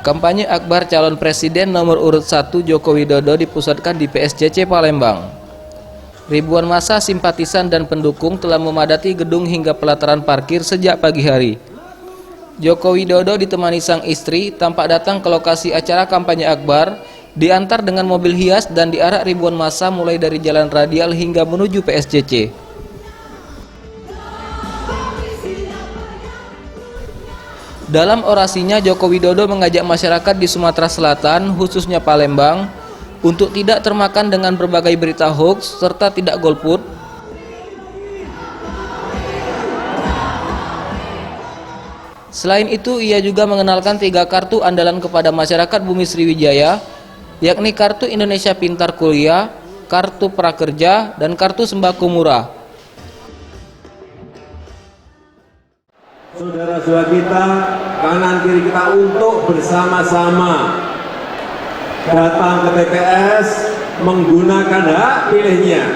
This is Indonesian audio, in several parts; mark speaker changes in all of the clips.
Speaker 1: Kampanye akbar calon presiden nomor urut 1 Joko Widodo dipusatkan di PSCC Palembang. Ribuan massa simpatisan dan pendukung telah memadati gedung hingga pelataran parkir sejak pagi hari. Joko Widodo ditemani sang istri tampak datang ke lokasi acara kampanye akbar, diantar dengan mobil hias dan diarak ribuan massa mulai dari jalan radial hingga menuju PSCC. Dalam orasinya, Joko Widodo mengajak masyarakat di Sumatera Selatan, khususnya Palembang, untuk tidak termakan dengan berbagai berita hoax serta tidak golput. Selain itu, ia juga mengenalkan 3 kartu andalan kepada masyarakat Bumi Sriwijaya, yakni Kartu Indonesia Pintar Kuliah, Kartu Prakerja, dan Kartu Sembako Murah.
Speaker 2: Saudara-saudara kita, kanan kiri kita untuk bersama-sama datang ke TPS menggunakan hak pilihnya.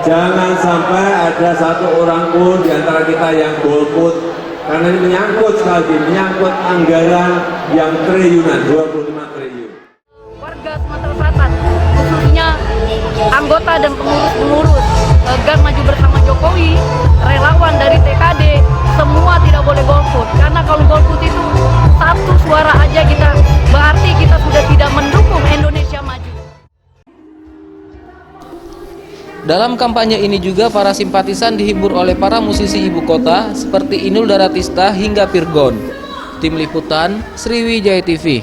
Speaker 2: Jangan sampai ada satu orang pun di antara kita yang golput, karena ini menyangkut sekali lagi, menyangkut anggaran yang triliunan, 25 triliun.
Speaker 3: Warga Sumatera Selatan, khususnya anggota dan pengurus-pengurus Gang Maju Bersama Jokowi, relawan dari TKD, semua tidak boleh golput, karena kalau golput itu satu suara aja kita, berarti kita sudah tidak mendukung Indonesia maju.
Speaker 1: Dalam kampanye ini juga para simpatisan dihibur oleh para musisi ibu kota seperti Inul Daratista hingga Virgon. Tim Liputan Sriwijaya TV.